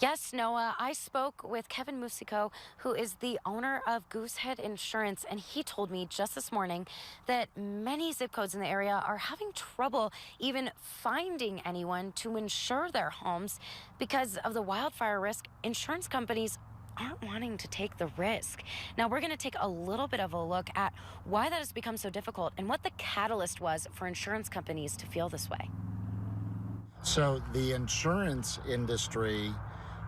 Yes, Noah, I spoke with Kevin Musico, who is the owner of Goosehead Insurance, and he told me just this morning that many zip codes in the area are having trouble even finding anyone to insure their homes because of the wildfire risk. Insurance companies aren't wanting to take the risk. Now, we're going to take a little bit of a look at why that has become so difficult and what the catalyst was for insurance companies to feel this way. So the insurance industry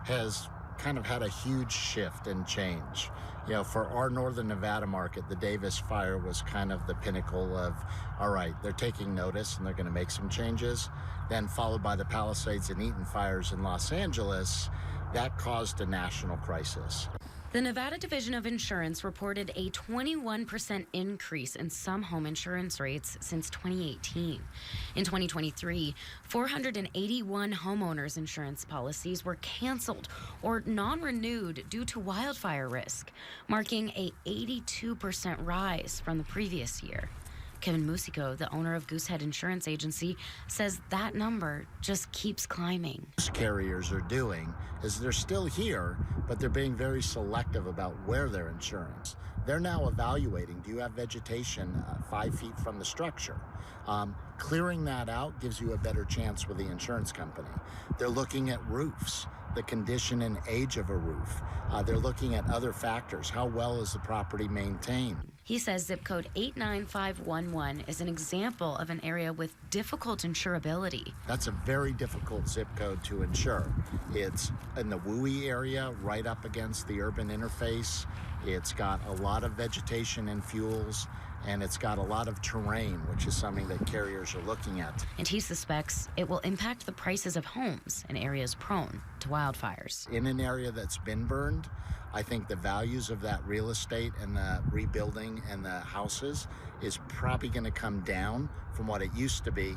has kind of had a huge shift and change. You know, for our Northern Nevada market, the Davis fire was kind of the pinnacle of, all right, they're taking notice and they're going to make some changes. Then followed by the Palisades and Eaton fires in Los Angeles, that caused a national crisis. The Nevada Division of Insurance reported a 21% increase in some home insurance rates since 2018. In 2023, 481 homeowners insurance policies were canceled or non-renewed due to wildfire risk, marking a 82% rise from the previous year. Kevin Musico, the owner of Goosehead Insurance Agency, says that number just keeps climbing. Most carriers are doing is they're still here, but they're being very selective about where their insurance. They're now evaluating, do you have vegetation 5 feet from the structure? Clearing that out gives you a better chance with the insurance company. They're looking at roofs, the condition and age of a roof. They're looking at other factors. How well is the property maintained? He says zip code 89511 is an example of an area with difficult insurability. That's a very difficult zip code to insure. It's in the WUI area, right up against the urban interface. It's got a lot of vegetation and fuels, and it's got a lot of terrain, which is something that carriers are looking at. And he suspects it will impact the prices of homes in areas prone to wildfires. In an area that's been burned, I think the values of that real estate and the rebuilding and the houses is probably going to come down from what it used to be.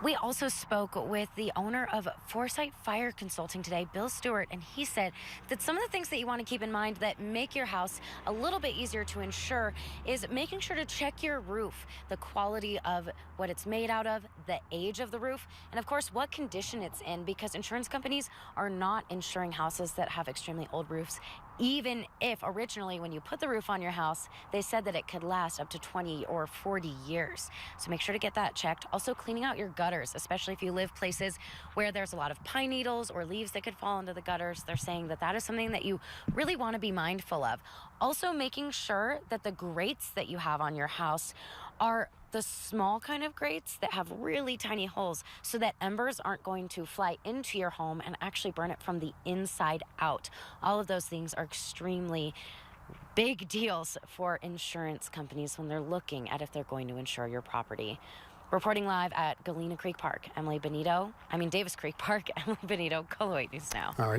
We also spoke with the owner of Foresight Fire Consulting today, Bill Stewart, and he said that some of the things that you want to keep in mind that make your house a little bit easier to insure is making sure to check your roof, the quality of what it's made out of, the age of the roof, and of course what condition it's in, because insurance companies are not insuring houses that have extremely old roofs, even if originally when you put the roof on your house, they said that it could last up to 20 or 40 years. So make sure to get that checked. Also cleaning out your gutters, especially if you live places where there's a lot of pine needles or leaves that could fall into the gutters. They're saying that that is something that you really want to be mindful of. Also making sure that the grates that you have on your house are the small kind of grates that have really tiny holes so that embers aren't going to fly into your home and actually burn it from the inside out. All of those things are extremely big deals for insurance companies when they're looking at if they're going to insure your property. Reporting live at Galena Creek Park, Davis Creek Park, Emily Benito, Colorado News Now. All right.